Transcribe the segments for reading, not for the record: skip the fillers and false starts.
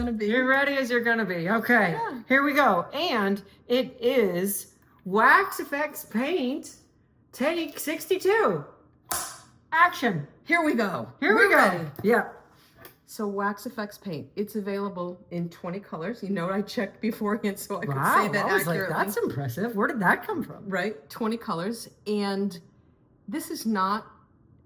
gonna be. You're ready as you're gonna be. Okay, Yeah. Here we go. And it is Wax Effects Paint, take 62. Action. Here we go. Here we go. Ready. Yeah. So Wax Effects Paint, it's available in 20 colors. You know, I checked beforehand so I could Wow, say that I was accurately. like, that's impressive. Where did that come from? Right, 20 colors. And this is not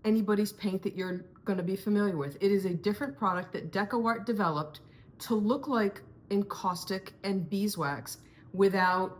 anybody's paint that you're gonna be familiar with. It is a different product that DecoArt developed to look like encaustic and beeswax without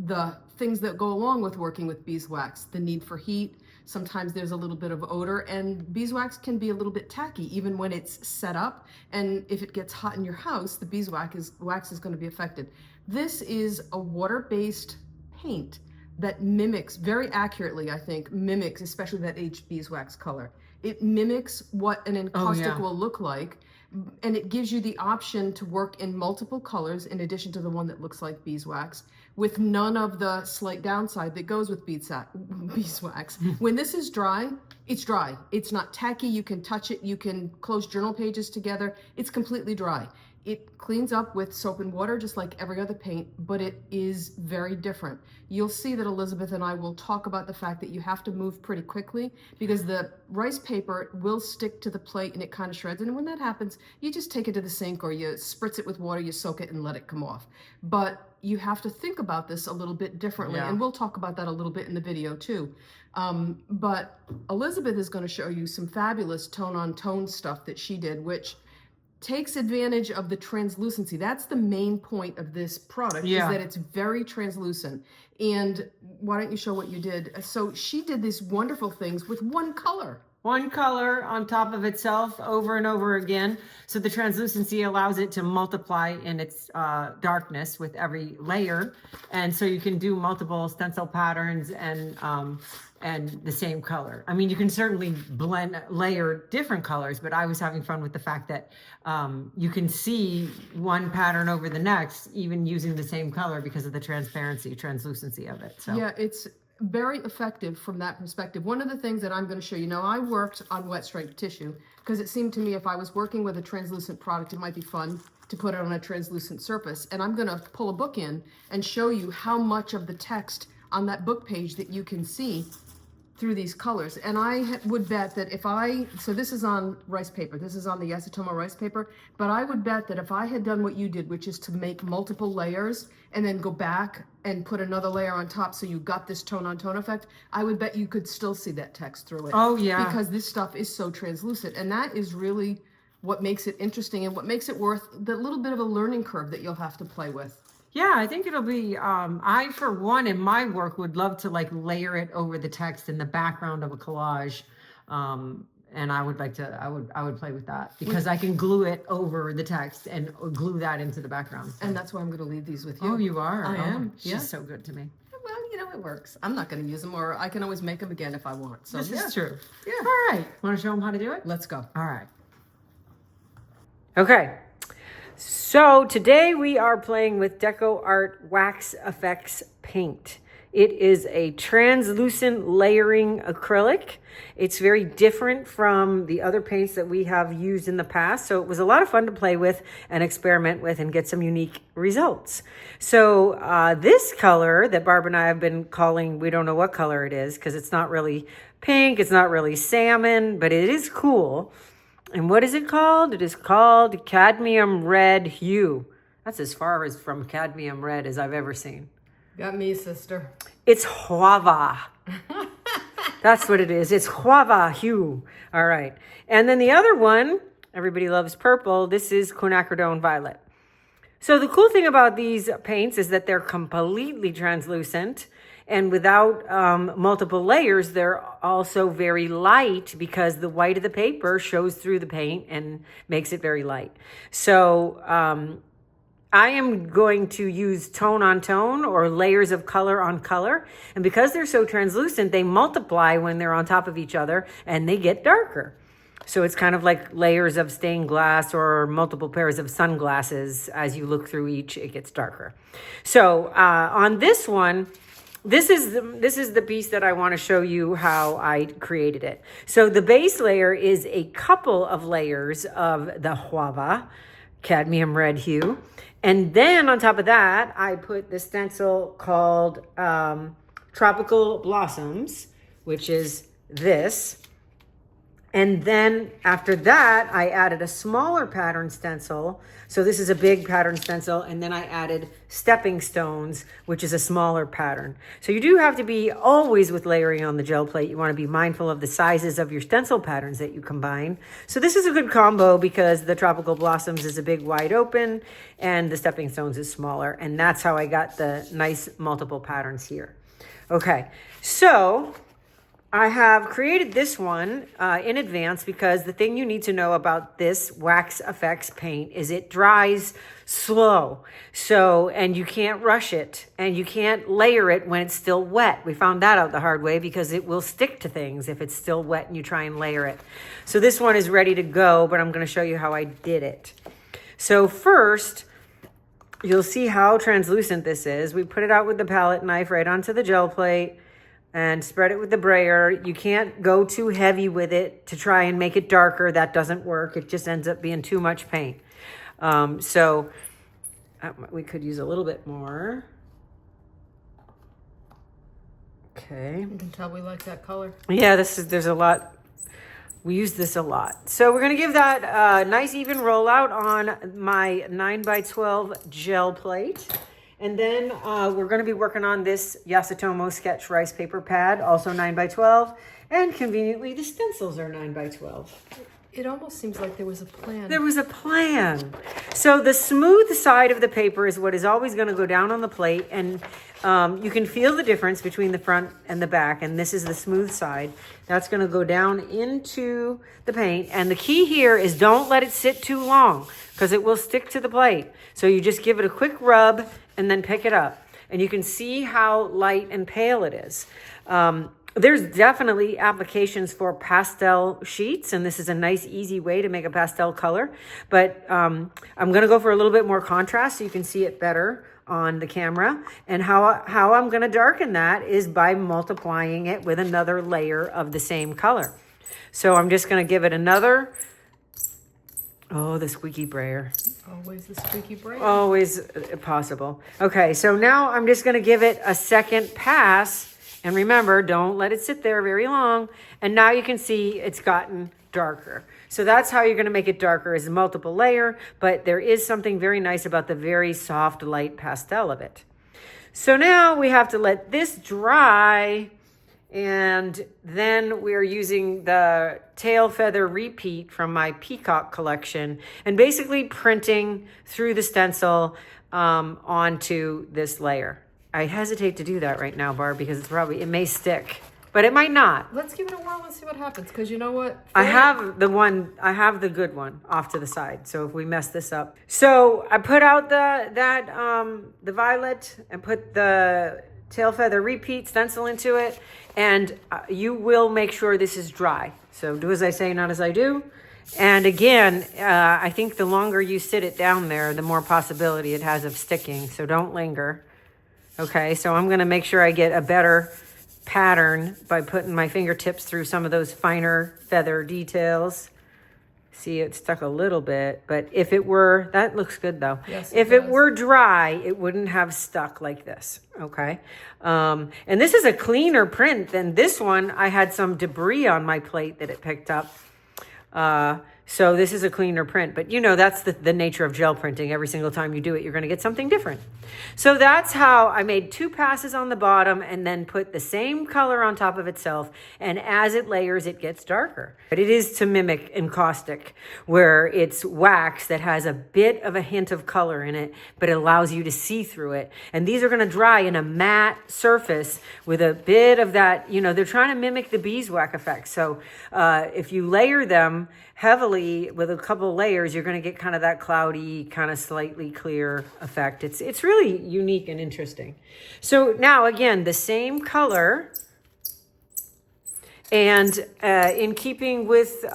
the things that go along with working with beeswax, the need for heat. Sometimes there's a little bit of odor, and beeswax can be a little bit tacky even when it's set up. And if it gets hot in your house, the beeswax is going to be affected. This is a water-based paint that mimics very accurately, I think, mimics especially that aged beeswax color. It mimics what an encaustic will look like, and it gives you the option to work in multiple colors in addition to the one that looks like beeswax, with none of the slight downside that goes with beeswax. When this is dry, it's dry. It's not tacky. You can touch it. You can close journal pages together. It's completely dry. It cleans up with soap and water just like every other paint, but it is very different. You'll see that Elizabeth and I will talk about the fact that you have to move pretty quickly because the rice paper will stick to the plate and it kind of shreds. And when that happens, you just take it to the sink or you spritz it with water, you soak it and let it come off. But you have to think about this a little bit differently. And we'll talk about that a little bit in the video too. But Elizabeth is going to show you some fabulous tone-on-tone stuff that she did, which takes advantage of the translucency. That's the main point of this product, is that it's very translucent. And why don't you show what you did? So she did these wonderful things with one color. One color on top of itself over and over again. So the translucency allows it to multiply in its darkness with every layer. And so you can do multiple stencil patterns and the same color. I mean, you can certainly layer different colors, but I was having fun with the fact that you can see one pattern over the next, even using the same color because of the translucency of it. So yeah, it's very effective from that perspective. One of the things that I'm going to show you now, I worked on wet striped tissue because it seemed to me if I was working with a translucent product, it might be fun to put it on a translucent surface. And I'm going to pull a book in and show you how much of the text on that book page that you can see through these colors. And I would bet that so this is on rice paper, this is on the acetone rice paper, but I would bet that if I had done what you did, which is to make multiple layers and then go back and put another layer on top so you got this tone-on-tone effect, I would bet you could still see that text through it. Oh yeah. Because this stuff is so translucent, and that is really what makes it interesting and what makes it worth the little bit of a learning curve that you'll have to play with. Yeah, I think it'll be, I, for one, in my work, would love to like layer it over the text in the background of a collage. And I would like to, I would play with that because I can glue it over the text and glue that into the background. And that's why I'm going to leave these with you. Oh, you are? I am. She's so good to me. Well, you know, it works. I'm not going to use them, or I can always make them again if I want. So This is true. Yeah. All right. Want to show them how to do it? Let's go. All right. Okay. So today we are playing with DecoArt Wax Effects Paint. It is a translucent layering acrylic. It's very different from the other paints that we have used in the past. So it was a lot of fun to play with and experiment with and get some unique results. So this color that Barb and I have been calling, we don't know what color it is because it's not really pink, it's not really salmon, but it is cool. And what is it called? It is called cadmium red hue. That's as far as from cadmium red as I've ever seen. Got me, sister. It's Huava. That's what it is. It's Huava hue. All right. And then the other one, everybody loves purple. This is quinacridone violet. So the cool thing about these paints is that they're completely translucent. And without multiple layers, they're also very light because the white of the paper shows through the paint and makes it very light. So I am going to use tone on tone or layers of color on color. And because they're so translucent, they multiply when they're on top of each other and they get darker. So it's kind of like layers of stained glass or multiple pairs of sunglasses. As you look through each, it gets darker. So on this one, this is the piece that I want to show you how I created it. So the base layer is a couple of layers of the Huava cadmium red hue. And then on top of that, I put the stencil called Tropical Blossoms, which is this. And then after that, I added a smaller pattern stencil. So this is a big pattern stencil. And then I added Stepping Stones, which is a smaller pattern. So you do have to be always with layering on the gel plate. You want to be mindful of the sizes of your stencil patterns that you combine. So this is a good combo because the Tropical Blossoms is a big wide open and the Stepping Stones is smaller. And that's how I got the nice multiple patterns here. Okay, so I have created this one in advance because the thing you need to know about this Wax Effects paint is it dries slow. So, and you can't rush it and you can't layer it when it's still wet. We found that out the hard way because it will stick to things if it's still wet and you try and layer it. So this one is ready to go, but I'm going to show you how I did it. So first, you'll see how translucent this is. We put it out with the palette knife right onto the gel plate and spread it with the brayer. You can't go too heavy with it to try and make it darker. That doesn't work. It just ends up being too much paint. So we could use a little bit more. Okay. You can tell we like that color. Yeah, there's a lot. We use this a lot. So we're going to give that a nice even rollout on my 9x12 gel plate. And then we're going to be working on this Yasutomo Sketch Rice Paper Pad, also 9x12. And conveniently, the stencils are 9x12. It almost seems like there was a plan. There was a plan. So the smooth side of the paper is what is always going to go down on the plate. And you can feel the difference between the front and the back. And this is the smooth side. That's going to go down into the paint. And the key here is don't let it sit too long because it will stick to the plate. So you just give it a quick rub and then pick it up. And you can see how light and pale it is. There's definitely applications for pastel sheets, and this is a nice, easy way to make a pastel color. But I'm going to go for a little bit more contrast so you can see it better on the camera. And how I'm going to darken that is by multiplying it with another layer of the same color. So I'm just going to give it another... Oh, the squeaky brayer. Always the squeaky brayer. Always possible. Okay, so now I'm just going to give it a second pass. And remember, don't let it sit there very long. And now you can see it's gotten darker. So that's how you're going to make it darker, is a multiple layer. But there is something very nice about the very soft, light pastel of it. So now we have to let this dry. And then we're using the tail feather repeat from my Peacock collection and basically printing through the stencil onto this layer. I hesitate to do that right now, Barb, because it may stick, but it might not. Let's give it a whirl and see what happens, because you know what? I have the good one off to the side. So if we mess this up. So I put out the violet and put the tail feather repeat stencil into it, and you will make sure this is dry. So do as I say, not as I do. And again, I think the longer you sit it down there, the more possibility it has of sticking. So don't linger. Okay, so I'm going to make sure I get a better pattern by putting my fingertips through some of those finer feather details. See, it stuck a little bit, but if it were, that looks good though. Yes, if it were dry, it wouldn't have stuck like this, okay? And this is a cleaner print than this one. I had some debris on my plate that it picked up. So this is a cleaner print, but you know, that's the nature of gel printing. Every single time you do it, you're going to get something different. So that's how I made 2 passes on the bottom and then put the same color on top of itself. And as it layers, it gets darker. But it is to mimic encaustic, where it's wax that has a bit of a hint of color in it, but it allows you to see through it. And these are going to dry in a matte surface with a bit of that, you know, they're trying to mimic the beeswax effect. So if you layer them heavily with a couple layers, you're going to get kind of that cloudy, kind of slightly clear effect. It's really unique and interesting. So now again, the same color, and in keeping with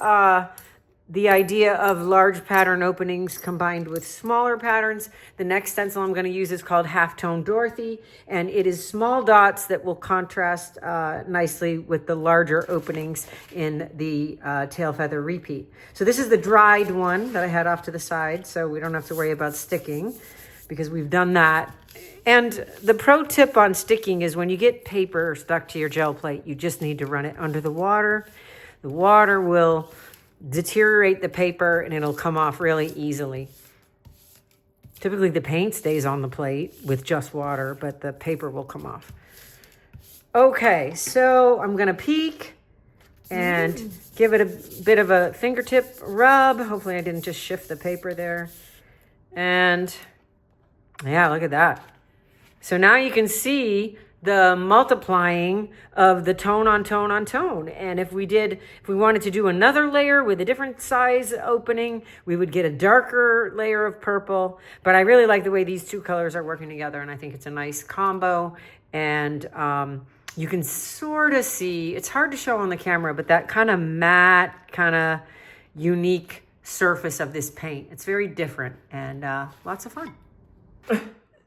the idea of large pattern openings combined with smaller patterns. The next stencil I'm going to use is called Halftone Dorothy, and it is small dots that will contrast nicely with the larger openings in the tail feather repeat. So this is the dried one that I had off to the side, so we don't have to worry about sticking because we've done that. And the pro tip on sticking is when you get paper stuck to your gel plate, you just need to run it under the water. The water will deteriorate the paper and it'll come off really easily. Typically the paint stays on the plate with just water, but the paper will come off. Okay, so I'm gonna peek and give it a bit of a fingertip rub. Hopefully I didn't just shift the paper there. And yeah, look at that. So now you can see the multiplying of the tone on tone on tone. And if we wanted to do another layer with a different size opening, we would get a darker layer of purple. But I really like the way these two colors are working together, and I think it's a nice combo. And you can sort of see, it's hard to show on the camera, but that kind of matte, kind of unique surface of this paint. It's very different and lots of fun.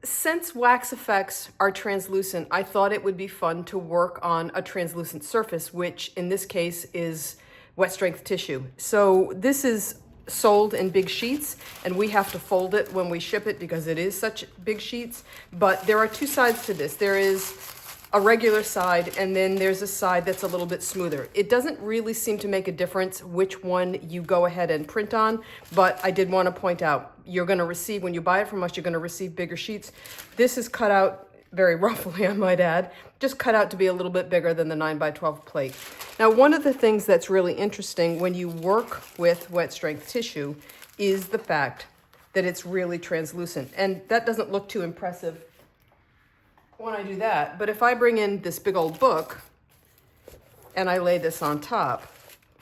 Since wax effects are translucent, I thought it would be fun to work on a translucent surface, which in this case is wet strength tissue. So this is sold in big sheets, and we have to fold it when we ship it because it is such big sheets. But there are two sides to this. There is a regular side, and then there's a side that's a little bit smoother. It doesn't really seem to make a difference which one you go ahead and print on, but I did want to point out, you're going to receive, when you buy it from us, you're going to receive bigger sheets. This is cut out very roughly, I might add, just cut out to be a little bit bigger than the 9x12 plate. Now, one of the things that's really interesting when you work with wet strength tissue is the fact that it's really translucent, and that doesn't look too impressive when I do that. But if I bring in this big old book and I lay this on top,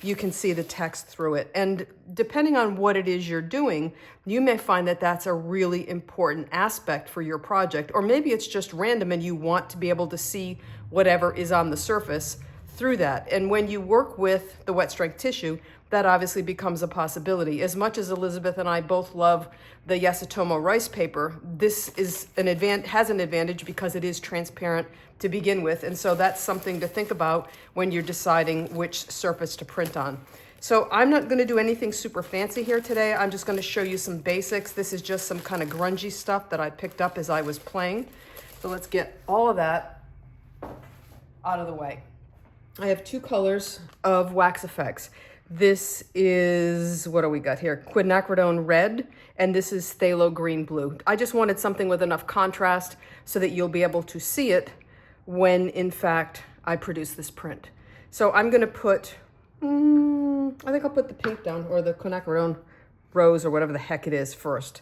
you can see the text through it. And depending on what it is you're doing, you may find that that's a really important aspect for your project, or maybe it's just random and you want to be able to see whatever is on the surface through that. And when you work with the wet strength tissue, that obviously becomes a possibility. As much as Elizabeth and I both love the Yasutomo rice paper, this is has an advantage because it is transparent to begin with. And so that's something to think about when you're deciding which surface to print on. So I'm not going to do anything super fancy here today. I'm just going to show you some basics. This is just some kind of grungy stuff that I picked up as I was playing. So let's get all of that out of the way. I have two colors of wax effects. This is, what do we got here? Quinacridone red, and this is phthalo green blue. I just wanted something with enough contrast so that you'll be able to see it when, in fact, I produce this print. So I'm going to put, I think I'll put the pink down, or the quinacridone rose, or whatever the heck it is, first.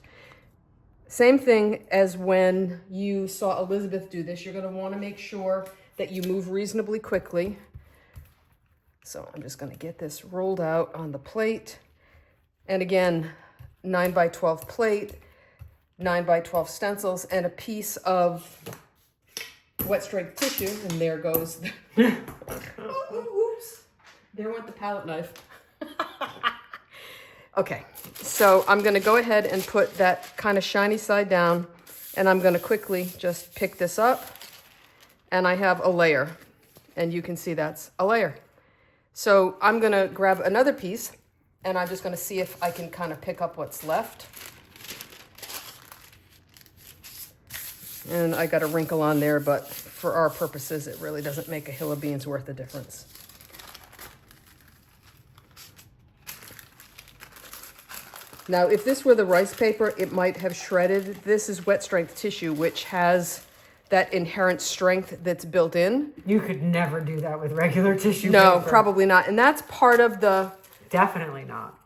Same thing as when you saw Elizabeth do this. You're going to want to make sure that you move reasonably quickly. So I'm just going to get this rolled out on the plate. And again, 9x12 plate, 9x12 stencils, and a piece of wet strength tissue. And there goes. Oops. There went the palette knife. Okay, so I'm going to go ahead and put that kind of shiny side down. And I'm going to quickly just pick this up. And I have a layer. And you can see that's a layer. So I'm going to grab another piece, and I'm just going to see if I can kind of pick up what's left. And I got a wrinkle on there, but for our purposes, it really doesn't make a hill of beans worth of difference. Now, if this were the rice paper, it might have shredded. This is wet strength tissue, which has that inherent strength that's built in. You could never do that with regular tissue No, paper. probably not. And that's part of Definitely not.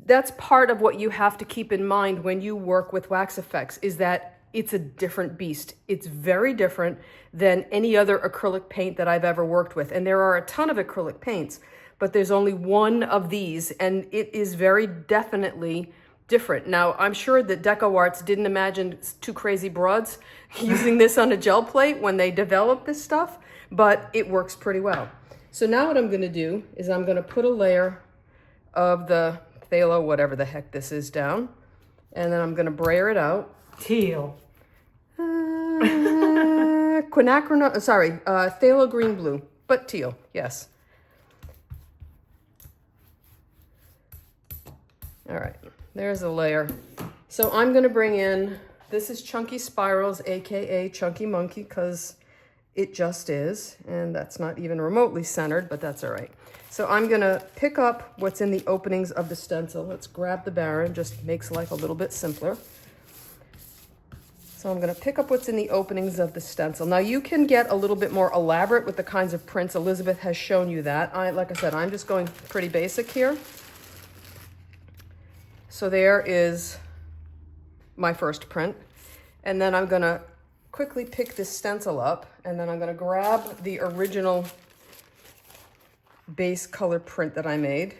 That's part of what you have to keep in mind when you work with wax effects, is that it's a different beast. It's very different than any other acrylic paint that I've ever worked with. And there are a ton of acrylic paints, but there's only one of these, and it is very definitely different. Now, I'm sure that DecoArts didn't imagine two crazy broads using this on a gel plate when they developed this stuff, but it works pretty well. So now what I'm going to do is I'm going to put a layer of the phthalo, whatever the heck this is, down. And then I'm gonna brayer it out. Teal. Quinacridone, sorry, phthalo green blue, but teal, yes. All right, there's a layer. So I'm gonna bring in, this is Chunky Spirals, AKA Chunky Monkey, because it just is, and that's not even remotely centered, but that's all right. So I'm gonna pick up what's in the openings of the stencil. Let's grab the Baron, just makes life a little bit simpler. So I'm gonna pick up what's in the openings of the stencil. Now you can get a little bit more elaborate with the kinds of prints. Elizabeth has shown you that. Like I said, I'm just going pretty basic here. So there is my first print. And then I'm gonna quickly pick this stencil up, and then I'm gonna grab the original base color print that I made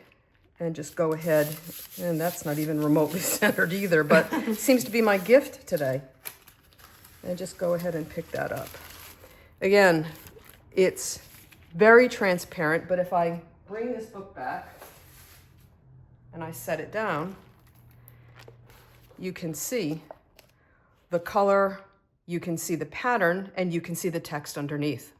and just go ahead, and that's not even remotely centered either, but it seems to be my gift today. And just go ahead and pick that up. Again, it's very transparent, but if I bring this book back and I set it down, you can see the color, you can see the pattern, and you can see the text underneath.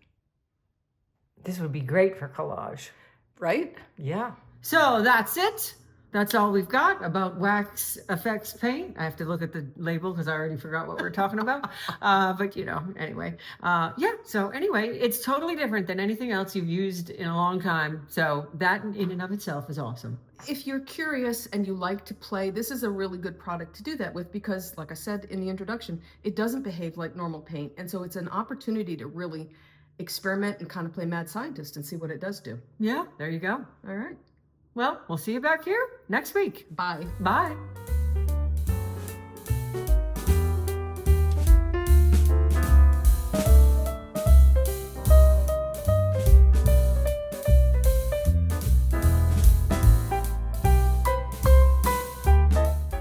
This would be great for collage. Right? Yeah. So that's it. That's all we've got about wax effects paint. I have to look at the label because I already forgot what we're talking about. But you know, anyway. Yeah, so anyway, it's totally different than anything else you've used in a long time. So that in and of itself is awesome. If you're curious and you like to play, this is a really good product to do that with because, like I said in the introduction, it doesn't behave like normal paint. And so it's an opportunity to really experiment and kind of play mad scientist and see what it does do. Yeah, there you go. All right. Well, we'll see you back here next week. Bye. Bye.